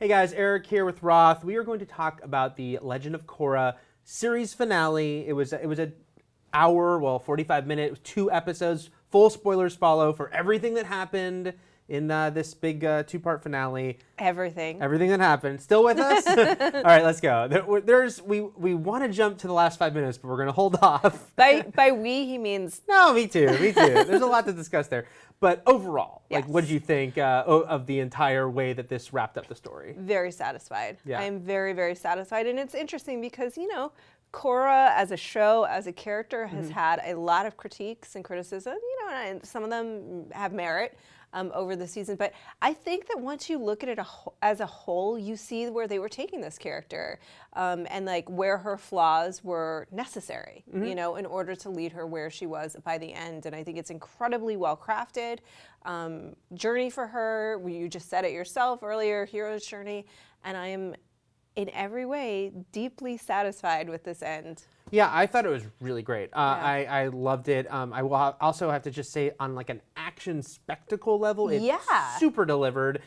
Hey guys, Eric here with Roth. We are going to talk about the Legend of Korra series finale. It was an hour, 45 minutes, 2 episodes. Full spoilers follow for everything that happened in this big 2-part finale. Everything that happened. Still with us? All right, let's go. We want to jump to the last 5 minutes, but we're going to hold off. By we, he means... No, me too. There's a lot to discuss there. But overall, Yes. what did you think of the entire way that this wrapped up the story? Very satisfied. Yeah. I am very, very satisfied. And it's interesting because, Korra as a show, as a character, has had a lot of critiques and criticism, and some of them have merit over the season. But I think that once you look at it as a whole, you see where they were taking this character and where her flaws were necessary, in order to lead her where she was by the end. And I think it's incredibly well crafted journey for her. You just said it yourself earlier, hero's journey. And I am in every way deeply satisfied with this end. Yeah, I thought it was really great. I loved it. I will also have to just say, on an action spectacle level, it's super delivered.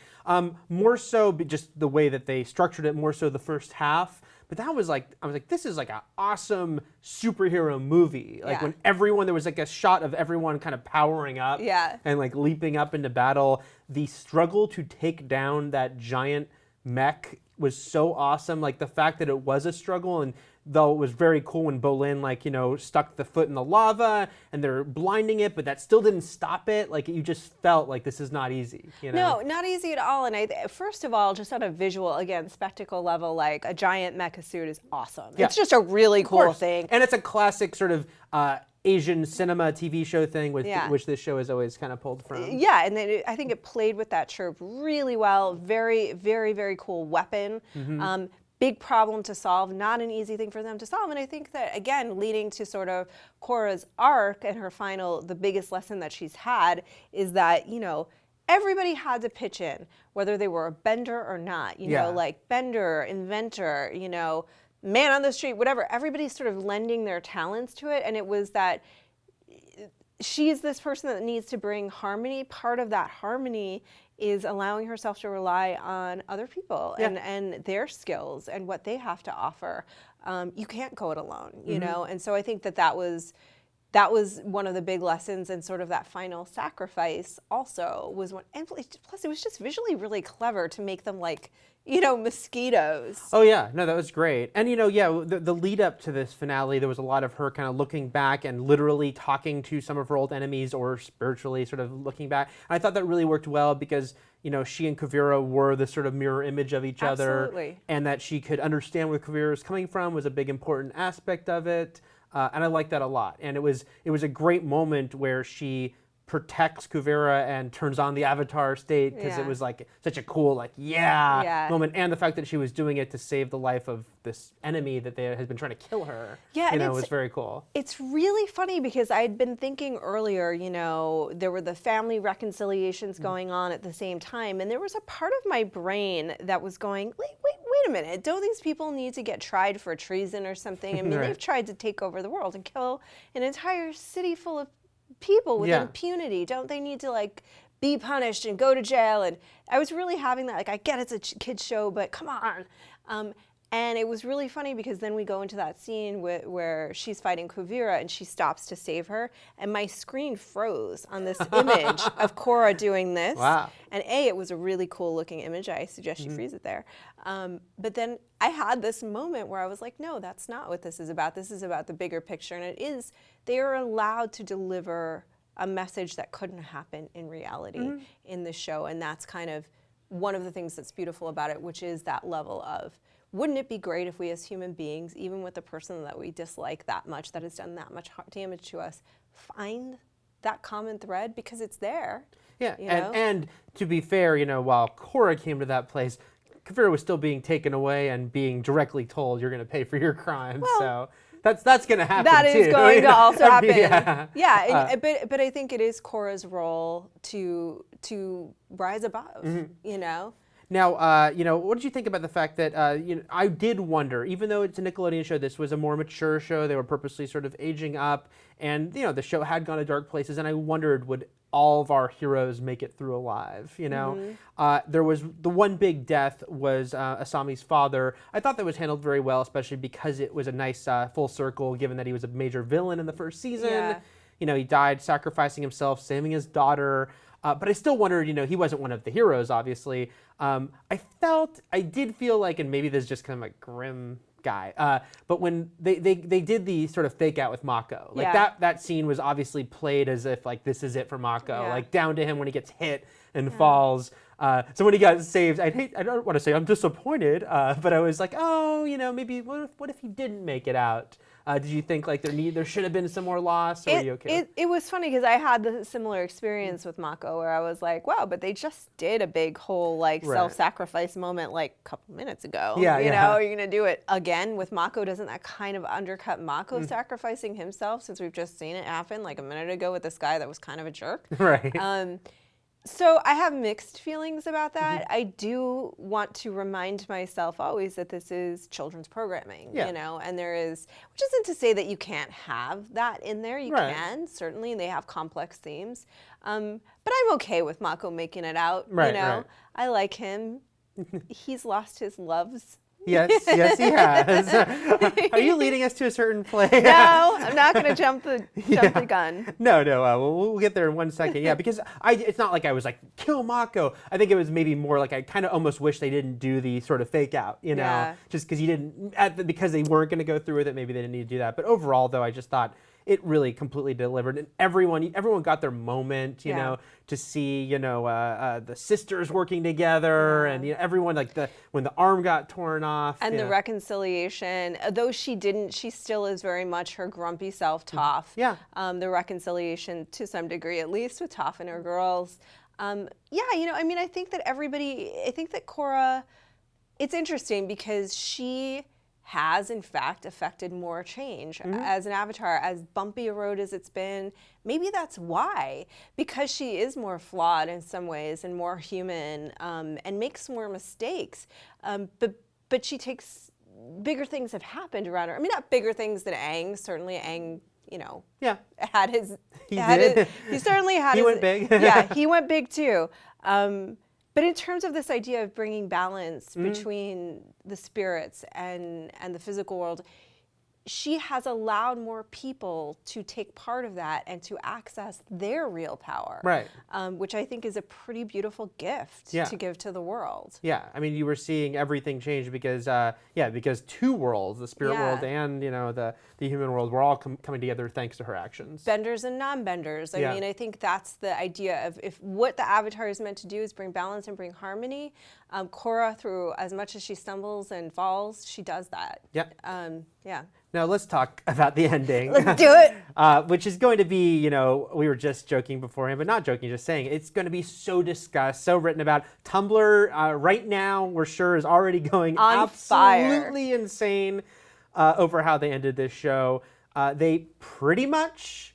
More so just the way that they structured it, more so the first half. But that was I was like, this is an awesome superhero movie. When everyone, there was a shot of everyone kind of powering up and leaping up into battle. The struggle to take down that giant mech was so awesome. The fact that it was a struggle, and though it was very cool when Bolin stuck the foot in the lava and they're blinding it, but that still didn't stop it. You just felt like this is not easy. No, not easy at all. And first of all, just on a visual, again, spectacle level, a giant mecha suit is awesome. Yeah. It's just a really cool thing. And it's a classic sort of Asian cinema TV show thing, which this show is always kind of pulled from. Yeah, and then I think it played with that trope really well. Very, very, very cool weapon. Big problem to solve, not an easy thing for them to solve. And I think that, again, leading to sort of Korra's arc and her final, the biggest lesson that she's had is that, everybody had to pitch in, whether they were a bender or not, bender, inventor, man on the street, whatever. Everybody's sort of lending their talents to it. And it was that she's this person that needs to bring harmony. Part of that harmony is allowing herself to rely on other people and their skills and what they have to offer. You can't go it alone, you know? And so I think that was one of the big lessons, and sort of that final sacrifice also was one. And plus, it was just visually really clever to make them mosquitoes. Oh yeah, no, that was great. And the lead up to this finale, there was a lot of her kind of looking back and literally talking to some of her old enemies, or spiritually sort of looking back. And I thought that really worked well because she and Kuvira were the sort of mirror image of each other, and that she could understand where Kuvira was coming from was a big important aspect of it. And I liked that a lot. And it was a great moment where she protects Kuvira and turns on the avatar state, because it was such a cool moment. And the fact that she was doing it to save the life of this enemy that they had been trying to kill her, was very cool. It's really funny because I'd been thinking earlier, there were the family reconciliations going on at the same time, and there was a part of my brain that was going, wait a minute, don't these people need to get tried for treason or something? I mean, they've tried to take over the world and kill an entire city full of people with impunity. Don't they need to be punished and go to jail? And I was really having that, I get it's a kid's show, but come on. And it was really funny because then we go into that scene where she's fighting Kuvira and she stops to save her, and my screen froze on this image of Korra doing this. Wow. And it was a really cool looking image. I suggest you freeze it there. But then I had this moment where I was like, no, that's not what this is about. This is about the bigger picture. And it is, they are allowed to deliver a message that couldn't happen in reality in the show. And that's kind of one of the things that's beautiful about it, which is that level of, wouldn't it be great if we as human beings, even with the person that we dislike that much, that has done that much damage to us, find that common thread, because it's there. Yeah, and to be fair, while Korra came to that place, Kuvira was still being taken away and being directly told, you're going to pay for your crimes. Well, so that's going to happen That too. is going to also happen. Yeah. But I think it is Korra's role to rise above, Now, what did you think about the fact that, I did wonder, even though it's a Nickelodeon show, this was a more mature show. They were purposely sort of aging up, and, the show had gone to dark places, and I wondered, would all of our heroes make it through alive, you know? There was the one big death was Asami's father. I thought that was handled very well, especially because it was a nice full circle, given that he was a major villain in the first season. Yeah. You know, he died sacrificing himself, saving his daughter. But I still wondered, you know, he wasn't one of the heroes, obviously. I did feel like, and maybe this is just kind of a grim guy, but when they did the sort of fake out with Mako, like that scene was obviously played as if like this is it for Mako, like down to him when he gets hit and falls. So when he got saved, I don't want to say I'm disappointed, but I was like, oh, you know, maybe what if he didn't make it out? Did you think like there should have been some more loss, or were you okay? It was funny because I had the similar experience with Mako where I was like, wow, but they just did a big whole like self-sacrifice moment like a couple minutes ago. You know, are you gonna do it again with Mako? Doesn't that kind of undercut Mako sacrificing himself, since we've just seen it happen like a minute ago with this guy that was kind of a jerk? Right. So I have mixed feelings about that. I do want to remind myself always that this is children's programming, you know, and there is, which isn't to say that you can't have that in there. You can, certainly, and they have complex themes. But I'm okay with Mako making it out, you know. I like him. He's lost his loves. Yes, he has. Are you leading us to a certain place? No, I'm not going to jump the gun. No. We'll get there in 1 second. Yeah, because it's not like I was like, kill Mako. I think it was maybe more like I kind of almost wish they didn't do the sort of fake out, you know, just because because they weren't going to go through with it. Maybe they didn't need to do that. But overall, though, I just thought it really completely delivered, and everyone got their moment, you know, to see, you know, the sisters working together, and you know, everyone, like when the arm got torn off, and the reconciliation. Though she didn't, she still is very much her grumpy self, Toph. The reconciliation to some degree, at least with Toph and her girls. You know, I mean, I think that Korra, it's interesting because she has in fact affected more change as an avatar, as bumpy a road as it's been. Maybe that's why, because she is more flawed in some ways and more human, and makes more mistakes. But she takes, bigger things have happened around her. I mean, not bigger things than Aang. Certainly Aang, you know, had his. He certainly had. He went big. He went big too. But in terms of this idea of bringing balance between the spirits and the physical world, she has allowed more people to take part of that and to access their real power, which I think is a pretty beautiful gift to give to the world. Yeah, I mean, you were seeing everything change because, because two worlds, the spirit world and, you know, the human world, were all coming together thanks to her actions. Benders and non-benders. I mean, I think that's the idea of if what the Avatar is meant to do is bring balance and bring harmony. Korra, through as much as she stumbles and falls, she does that. Now let's talk about the ending. Let's do it. Which is going to be, you know, we were just joking beforehand, but not joking, just saying it's going to be so discussed, so written about. Tumblr right now, we're sure, is already going on absolutely insane over how they ended this show. They pretty much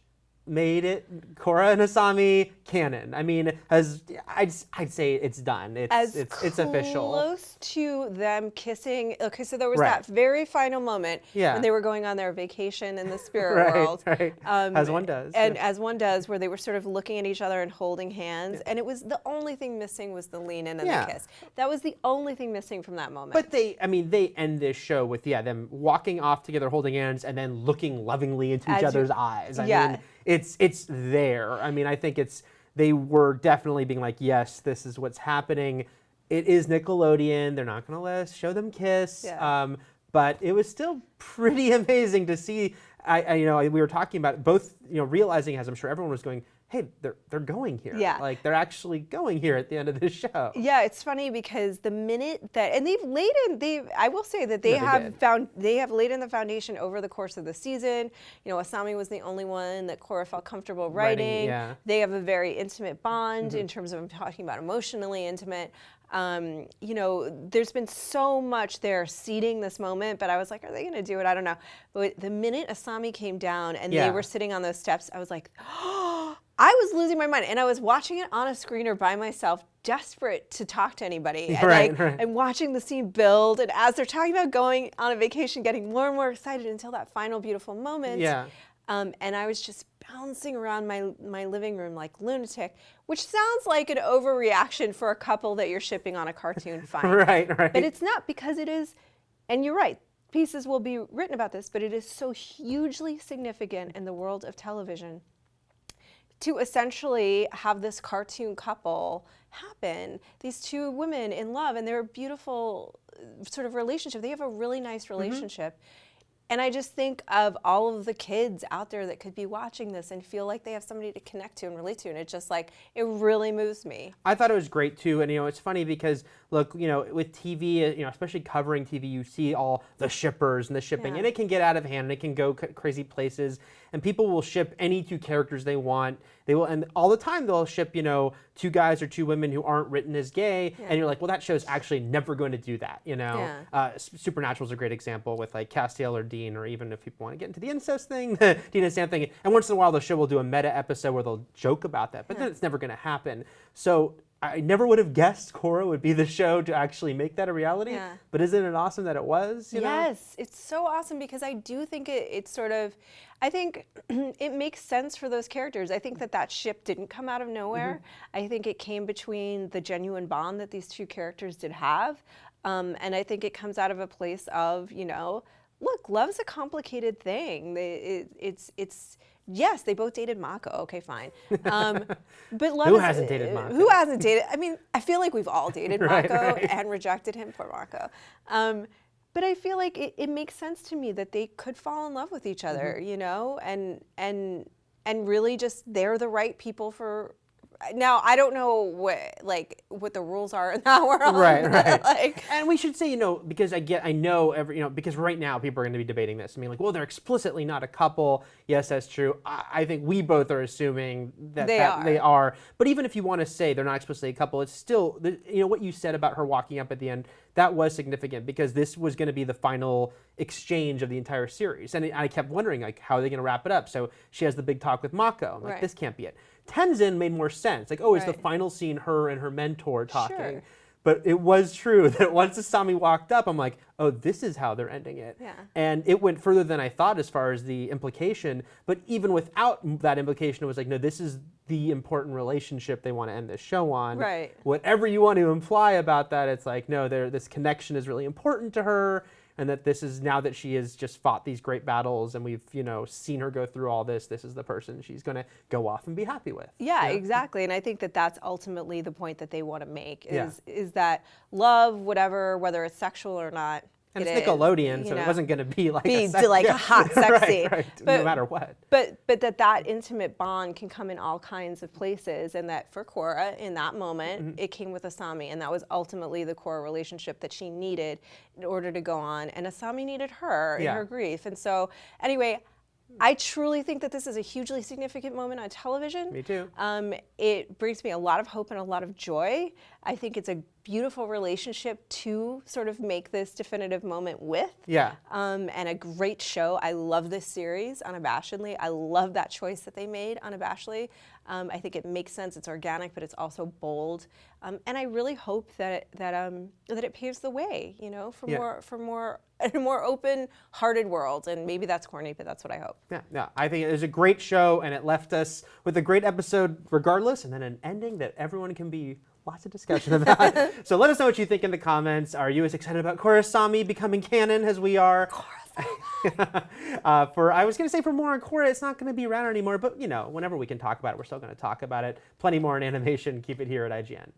made it Korra and Asami canon. I mean, I'd say it's done. It's official. Close to them kissing. Okay, so there was that very final moment when they were going on their vacation in the spirit world. As one does. And as one does, where they were sort of looking at each other and holding hands. And it was the only thing missing was the lean in and the kiss. That was the only thing missing from that moment. But they end this show with them walking off together, holding hands, and then looking lovingly into each other's eyes. I mean, it's there. I mean, I think they were definitely being like, yes, this is what's happening. It is Nickelodeon. They're not going to let us show them kiss. But it was still pretty amazing to see. We were talking about both, realizing, as I'm sure everyone was going, hey, they're going here. Like, they're actually going here at the end of this show. Yeah, it's funny because the minute that, and I will say that they have laid in the foundation over the course of the season. Asami was the only one that Korra felt comfortable writing. They have a very intimate bond in terms of talking about emotionally intimate. There's been so much there seeding this moment, but I was like, are they going to do it? I don't know. But the minute Asami came down and they were sitting on those steps, I was like, oh, I was losing my mind. And I was watching it on a screener by myself, desperate to talk to anybody. And watching the scene build. And as they're talking about going on a vacation, getting more and more excited until that final beautiful moment. And I was just bouncing around my living room like lunatic, which sounds like an overreaction for a couple that you're shipping on a cartoon. Fine. Right. But it's not, because it is, and you're right, pieces will be written about this, but it is so hugely significant in the world of television to essentially have this cartoon couple happen, these two women in love, and they're a beautiful sort of relationship. They have a really nice relationship. And I just think of all of the kids out there that could be watching this and feel like they have somebody to connect to and relate to. And it's just like, it really moves me. I thought it was great too. And, it's funny because, look, with TV, especially covering TV, you see all the shippers and the shipping, and it can get out of hand and it can go crazy places. And people will ship any two characters they want. They will, and all the time they'll ship, two guys or two women who aren't written as gay. And you're like, well, that show's actually never going to do that, Supernatural's a great example with like Castiel or Dean, or even if people want to get into the incest thing, Dean and Sam thing. And once in a while the show will do a meta episode where they'll joke about that, but then it's never going to happen. So I never would have guessed Korra would be the show to actually make that a reality. But isn't it awesome that it was? Yes, it's so awesome, because I do think it's sort of, I think it makes sense for those characters. I think that ship didn't come out of nowhere. I think it came between the genuine bond that these two characters did have. And I think it comes out of a place of, look, love's a complicated thing. Yes, they both dated Mako. Okay, fine. But love Who hasn't dated Mako? Who hasn't dated? I mean, I feel like we've all dated Mako and rejected him. Poor Mako. But I feel like it makes sense to me that they could fall in love with each other, and really just they're the right people for. Now, I don't know what the rules are in that world. Right. And we should say, because I know because right now people are going to be debating this. I mean, like, well, they're explicitly not a couple. Yes, that's true. I think we both are assuming that they are. But even if you want to say they're not explicitly a couple, it's still, what you said about her walking up at the end, that was significant, because this was going to be the final exchange of the entire series. And I kept wondering, like, how are they going to wrap it up? So she has the big talk with Mako. I'm like, this can't be it. Tenzin made more sense. Like, is the final scene her and her mentor talking? Sure. But it was true that once Asami walked up, I'm like, oh, this is how they're ending it. And it went further than I thought as far as the implication. But even without that implication, it was like, no, this is the important relationship they want to end this show on. Right. Whatever you want to imply about that, it's like, no, this connection is really important to her. And that this is, now that she has just fought these great battles and we've, seen her go through all this is the person she's going to go off and be happy with. Yeah, exactly. And I think that that's ultimately the point that they want to make is that love, whether it's sexual or not. And it's Nickelodeon, so it wasn't going to be like a hot sex scene. Right. No matter what. But that intimate bond can come in all kinds of places, and that for Korra, in that moment, it came with Asami, and that was ultimately the Korra relationship that she needed in order to go on, and Asami needed her in her grief. And so, anyway, I truly think that this is a hugely significant moment on television. Me too. It brings me a lot of hope and a lot of joy. I think it's a beautiful relationship to sort of make this definitive moment with. And a great show. I love this series unabashedly. I love that choice that they made unabashedly. I think it makes sense. It's organic, but it's also bold. And I really hope that it paves the way, for more open-hearted world. And maybe that's corny, but that's what I hope. Yeah. I think it was a great show, and it left us with a great episode regardless, and then an ending that everyone can be lots of discussion about. So let us know what you think in the comments. Are you as excited about Korra Asami becoming canon as we are? I was going to say for more on Korra, it's not going to be around anymore, but whenever we can talk about it, we're still going to talk about it. Plenty more in animation. Keep it here at IGN.